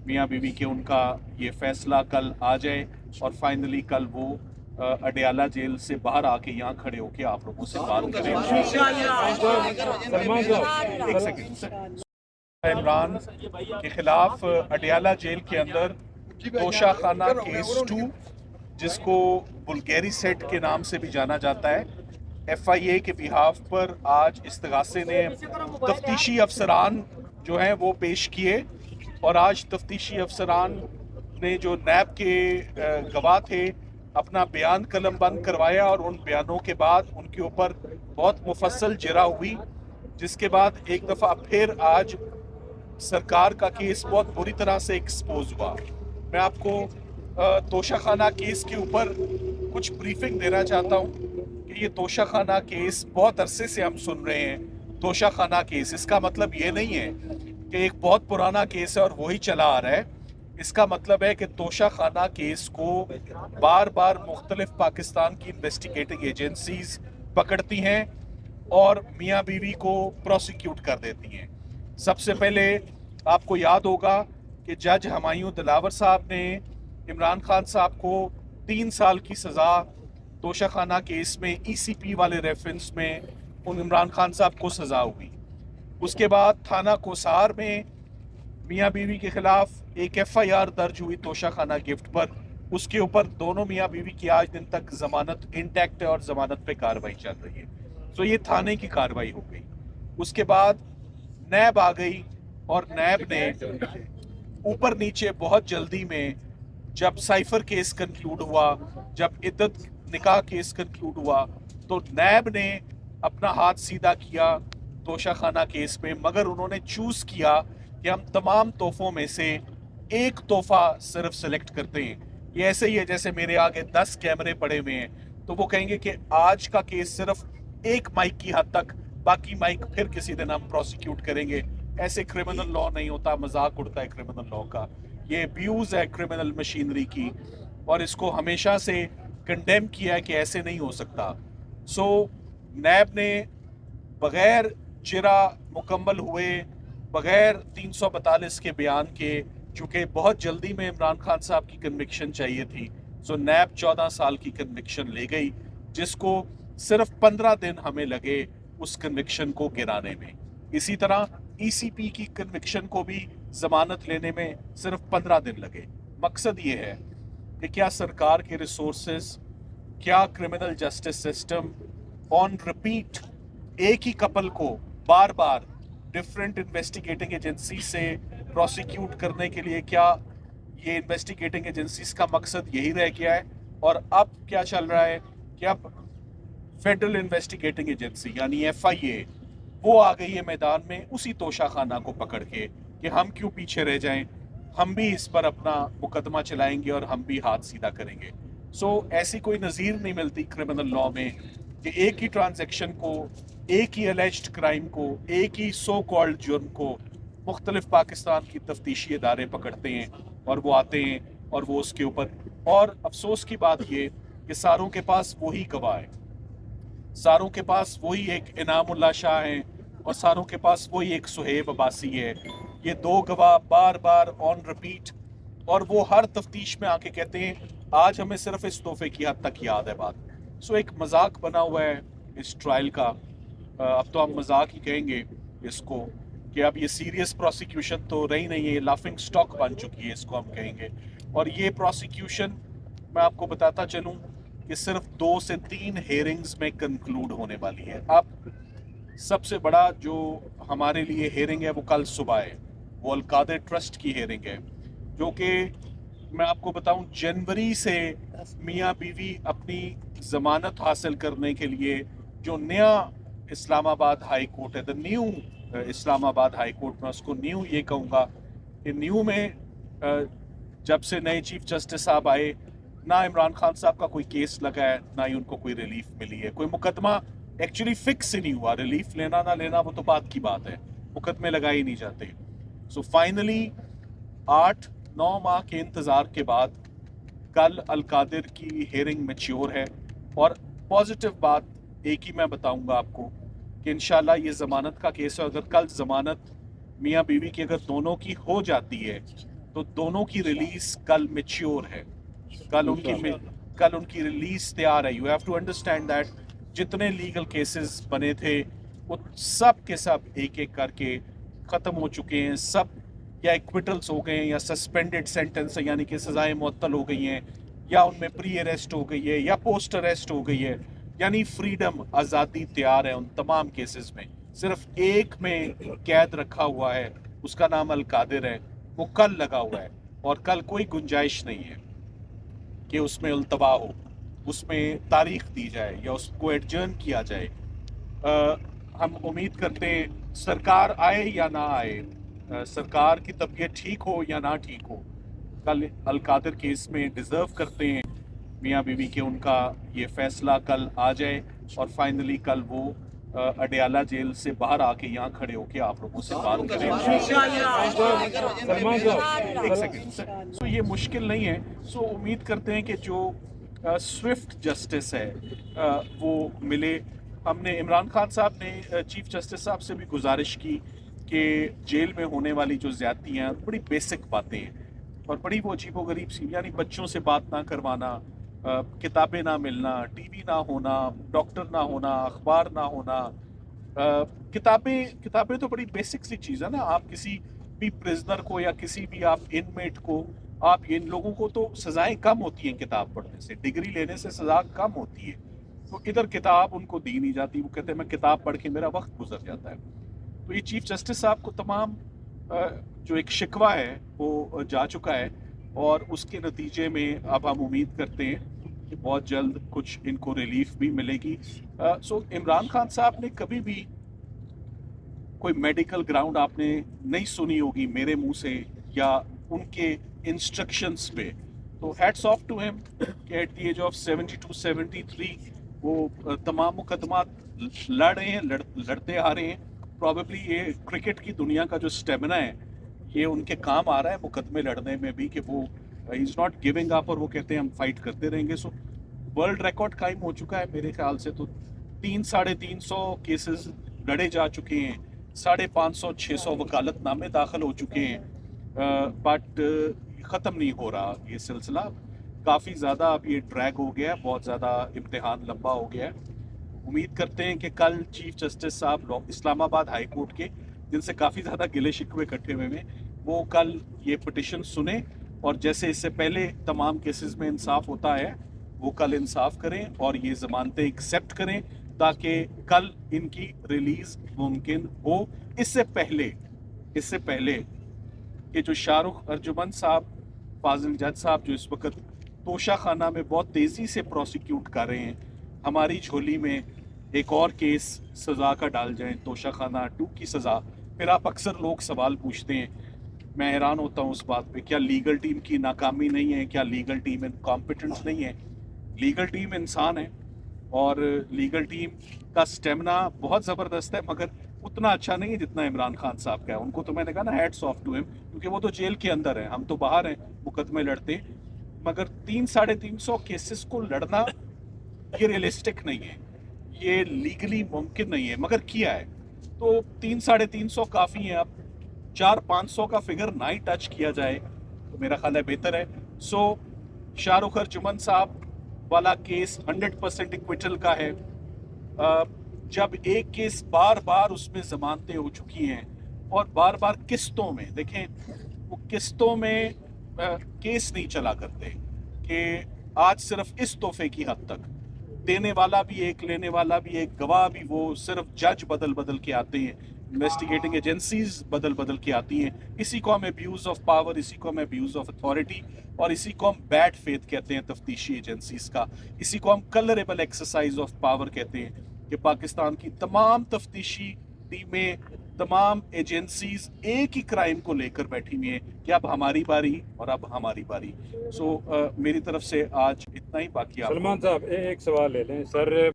मियाँ बीवी के उनका ये फैसला कल आ जाए और फाइनली कल वो अडयाला जेल से बाहर आके यहाँ खड़े होके आप लोगों से बात करें। एक सेकंड। इमरान के खिलाफ अडयाला जेल के अंदर तोशाखाना केस 2, जिसको बुल्गेरी सेट के नाम से भी जाना जाता है, FIA के बिहाफ पर आज इस्तगासे ने तफ्तीशी अफसरान जो हैं वो पेश किए। और आज तफ्तीशी अफसरान ने जो नैब के गवाह थे अपना बयान कलम बंद करवाया और उन बयानों के बाद उनके ऊपर बहुत मुफस्सल जिरा हुई, जिसके बाद एक दफ़ा फिर आज सरकार का केस बहुत बुरी तरह से एक्सपोज हुआ। मैं आपको तोशाखाना केस के ऊपर कुछ ब्रीफिंग देना चाहता हूँ कि ये तोशाखाना केस बहुत अरसे से हम सुन रहे हैं। तोशाखाना केस, इसका मतलब ये नहीं है कि एक बहुत पुराना केस है और वही चला आ रहा है। इसका मतलब है कि तोशाखाना केस को बार बार मुख्तलिफ पाकिस्तान की इन्वेस्टिगेटिंग एजेंसीज पकड़ती हैं और मियाँ बीवी को प्रोसिक्यूट कर देती हैं। सबसे पहले आपको याद होगा कि जज हमायूं दिलावर साहब ने इमरान खान साहब को 3 साल की सज़ा तोशाखाना केस में ECP वाले रेफरेंस में उन इमरान खान साहब को सज़ा हुई। उसके बाद थाना कोसार में मियाँ बीवी के खिलाफ एक FIR दर्ज हुई तोशाखाना गिफ्ट पर। उसके ऊपर दोनों मियाँ बीवी की आज दिन तक ज़मानत इंटैक्ट है और ज़मानत पे कार्रवाई चल रही है। तो ये थाने की कार्रवाई हो गई। उसके बाद नैब आ गई और नैब ने ऊपर नीचे बहुत जल्दी में, जब साइफर केस कंक्लूड हुआ, जब इद्दत निकाह केस कंक्लूड हुआ, तो नैब ने अपना हाथ सीधा किया तोशाखाना केस में, मगर उन्होंने चूज़ किया कि हम तमाम तोहफों में से एक तोहफा सिर्फ सेलेक्ट करते हैं। ये ऐसे ही है जैसे मेरे आगे 10 कैमरे पड़े हुए हैं, तो वो कहेंगे कि आज का केस सिर्फ एक माइक की हद तक, बाकी माइक फिर किसी दिन हम प्रोसिक्यूट करेंगे। ऐसे क्रिमिनल लॉ नहीं होता, मजाक उड़ता है क्रिमिनल लॉ का। ये अब्यूज़ है क्रिमिनल मशीनरी की और इसको हमेशा से कंडेम किया है कि ऐसे नहीं हो सकता। सो नैब ने बग़ैर जिरा मुकम्मल हुए, बग़ैर 342 के बयान के, चूँकि बहुत जल्दी में इमरान खान साहब की कन्विक्शन चाहिए थी, सो नैब 14 साल की कन्विक्शन ले गई, जिसको सिर्फ 15 दिन हमें लगे उस कन्विक्शन को गिराने में। इसी तरह ECP की कन्विक्शन को भी ज़मानत लेने में सिर्फ 15 दिन लगे। मकसद ये है कि क्या सरकार के रिसोर्सेज, क्या criminal justice system on repeat एक ही कपल को बार बार डिफरेंट इन्वेस्टिगेटिंग एजेंसी से प्रोसिक्यूट करने के लिए, क्या ये इन्वेस्टिगेटिंग एजेंसीज का मकसद यही रह गया है? और अब क्या चल रहा है कि अब फेडरल इन्वेस्टिगेटिंग एजेंसी यानी FIA वो आ गई है मैदान में उसी तोशाखाना को पकड़ के कि हम क्यों पीछे रह जाएं, हम भी इस पर अपना मुकदमा चलाएंगे और हम भी हाथ सीधा करेंगे। सो ऐसी कोई नज़ीर नहीं मिलती क्रिमिनल लॉ में कि एक ही ट्रांजैक्शन को, एक ही अलेज्ड क्राइम को, एक ही सो कॉल्ड जुर्म को मुख्तलिफ पाकिस्तान की तफ्तीशी इदारे पकड़ते हैं और वो आते हैं और वो उसके ऊपर। और अफसोस की बात ये कि सारों के पास वही गवाह है, सारों के पास वही एक इनामुल्लाह शाह हैं और सारों के पास वही एक सुहेब अब्बासी है। ये 2 गवाह बार बार ऑन रिपीट, और वो हर तफ्तीश में आके कहते हैं आज हमें सिर्फ इस तोहफे की हद तक याद है बात। सो एक मजाक बना हुआ है इस ट्रायल का। अब तो हम मजाक ही कहेंगे इसको कि अब ये सीरियस प्रोसिक्यूशन तो रही नहीं है, लाफिंग स्टॉक बन चुकी है इसको हम कहेंगे। और ये प्रोसिक्यूशन मैं आपको बताता चलूँ कि सिर्फ 2 से 3 हेयरिंग्स में कंक्लूड होने वाली है। अब सबसे बड़ा जो हमारे लिए हेयरिंग है वो कल सुबह है, वो अलकादर ट्रस्ट की हेयरिंग है, जो कि मैं आपको बताऊं जनवरी से मियाँ बीवी अपनी ज़मानत हासिल करने के लिए जो नया इस्लामाबाद हाई कोर्ट है, the new Islamabad high court, में उसको न्यू ये कहूँगा कि न्यू में जब से नए चीफ जस्टिस साहब आए, ना इमरान खान साहब का कोई केस लगा है, ना ही उनको कोई रिलीफ मिली है। कोई मुकदमा एक्चुअली फिक्स ही नहीं हुआ, रिलीफ लेना ना लेना वो तो बात की बात है, मुकदमे लगाए ही नहीं जाते। सो फाइनली 8-9 माह के इंतज़ार के बाद कल अलकादिर की हेयरिंग मैच्योर है। और पॉजिटिव बात एक ही मैं बताऊंगा आपको कि इंशाल्लाह ये ज़मानत का केस है। अगर कल ज़मानत मियाँ बीवी की अगर दोनों की हो जाती है तो दोनों की रिलीज कल मैच्योर है, कल उनकी रिलीज तैयार है। You have to understand that जितने लीगल केसेस बने थे वो सब के सब एक एक करके ख़त्म हो चुके हैं, सब या एक्विटल्स हो गए हैं या सस्पेंडेड सेंटेंस यानी कि सज़ाएं मुअत्तल हो गई हैं, या उनमें प्री अरेस्ट हो गई है या पोस्ट अरेस्ट हो गई है, यानी फ्रीडम आज़ादी तैयार है उन तमाम केसेस में। सिर्फ एक में कैद रखा हुआ है, उसका नाम अल कादिर है, वो कल लगा हुआ है और कल कोई गुंजाइश नहीं है कि उसमें उल्तवा हो, उसमें तारीख दी जाए या उसको एडजर्न किया जाए। हम उम्मीद करते हैं सरकार आए या ना आए, सरकार की तबीयत ठीक हो या ना ठीक हो, कल अल कादिर केस में डिज़र्व करते हैं मियाँ बीवी के उनका ये फैसला कल आ जाए और फाइनली कल वो अडयाला जेल से बाहर आके यहाँ खड़े होके आप लोगों से बात करें। एक सेकंड। सो ये मुश्किल नहीं है। सो उम्मीद करते हैं कि जो स्विफ्ट जस्टिस है वो मिले। हमने इमरान खान साहब ने चीफ जस्टिस साहब से भी गुजारिश की कि जेल में होने वाली जो ज़्यादतियाँ बड़ी बेसिक बातें हैं और बड़ी वो अजीबोगरीब सी, यानी बच्चों से बात ना करवाना, किताबें ना मिलना, टीवी ना होना, डॉक्टर ना होना, अखबार ना होना। किताबें तो बड़ी बेसिक सी चीज़ है ना। आप किसी भी प्रिजनर को या किसी भी आप इनमेट को, आप इन लोगों को तो सज़ाएं कम होती हैं किताब पढ़ने से, डिग्री लेने से सज़ा कम होती है। तो इधर किताब उनको दी नहीं जाती, वो कहते हैं मैं किताब पढ़ के मेरा वक्त गुजर जाता है। तो ये चीफ जस्टिस साहब को तमाम जो एक शिकवा है वो जा चुका है और उसके नतीजे में अब हम उम्मीद करते हैं कि बहुत जल्द कुछ इनको रिलीफ भी मिलेगी। सो इमरान खान साहब ने कभी भी कोई मेडिकल ग्राउंड आपने नहीं सुनी होगी मेरे मुंह से या उनके इंस्ट्रक्शंस पे। तो हैट्स ऑफ टू हिम कि एट द एज ऑफ 72-73 वो तमाम मुकदमात लड़ रहे हैं, लड़ते आ रहे हैं। प्रॉबेबली ये क्रिकेट की दुनिया का जो स्टेमिना है ये उनके काम आ रहा है मुकदमे लड़ने में भी, कि वो इज़ नॉट गिविंग अप और वो कहते हैं हम फाइट करते रहेंगे। सो वर्ल्ड रिकॉर्ड कायम हो चुका है मेरे ख्याल से, तो 300-350 केसेस लड़े जा चुके हैं, 550-600 वकालतनामे दाखिल हो चुके हैं, बट ख़त्म नहीं हो रहा ये सिलसिला। काफ़ी ज़्यादा अब ये ड्रैग हो गया है, बहुत ज़्यादा इम्तिहान लंबा हो गया है। उम्मीद करते हैं कि कल चीफ जस्टिस साहब इस्लामाबाद हाई कोर्ट के, जिनसे काफ़ी ज़्यादा गिले शिकवे इकट्ठे हुए हैं, वो कल ये पिटिशन सुने और जैसे इससे पहले तमाम केसेस में इंसाफ होता है वो कल इंसाफ करें और ये ज़मानतें एक्सेप्ट करें ताकि कल इनकी रिलीज़ मुमकिन हो। इससे पहले कि जो शाहरुख अर्जुमन साहब, फाजिल जज साहब जो इस वक्त तोशा खाना में बहुत तेज़ी से प्रोसिक्यूट कर रहे हैं, हमारी झोली में एक और केस सज़ा का डाल जाएं, तोशा खाना 2 की सज़ा। फिर आप अक्सर लोग सवाल पूछते हैं, मैं हैरान होता हूँ उस बात पे, क्या लीगल टीम की नाकामी नहीं है, क्या लीगल टीम इनकॉम्पिटेंस नहीं है? लीगल टीम इंसान है और लीगल टीम का स्टेमिना बहुत ज़बरदस्त है, मगर उतना अच्छा नहीं है जितना इमरान खान साहब का है। उनको तो मैंने कहा ना हैट्स ऑफ टू हिम, क्योंकि वो तो जेल के अंदर है, हम तो बाहर हैं मुकदमे लड़ते। मगर 300-350 केसेस को लड़ना ये रियलिस्टिक नहीं है, ये लीगली मुमकिन नहीं है, मगर किया है। तो 300-350 काफ़ी है। अब 400-500 का फिगर ना ही टच किया जाए तो मेरा ख्याल है बेहतर है। सो शाहरुख अर्जुमन साहब वाला केस 100% इक्विटल का है। जब एक केस बार बार उसमें जमानतें हो चुकी हैं और बार बार किस्तों में, देखें वो किस्तों में केस नहीं चला करते कि आज सिर्फ इस तोहफे की हद तक, देने वाला भी एक, लेने वाला भी एक, गवाह भी वो, सिर्फ जज बदल बदल के आते हैं, इन्वेस्टिगेटिंग एजेंसीज बदल बदल के आती हैं। इसी को हम अब्यूज़ ऑफ पावर, इसी को हम अब्यूज़ ऑफ अथॉरिटी और इसी को हम बैड फेथ कहते हैं तफ्तीशी एजेंसीज का। इसी को हम कलरेबल एक्सरसाइज ऑफ पावर कहते हैं कि पाकिस्तान की तमाम तफ्तीशी टीमें, तमाम एजेंसीज एक ही क्राइम को लेकर बैठी हुई हैं कि अब हमारी बारी और अब हमारी बारी। सो मेरी तरफ से आज इतना ही। बाकी आप सलमान साहब एक सवाल ले लें सर।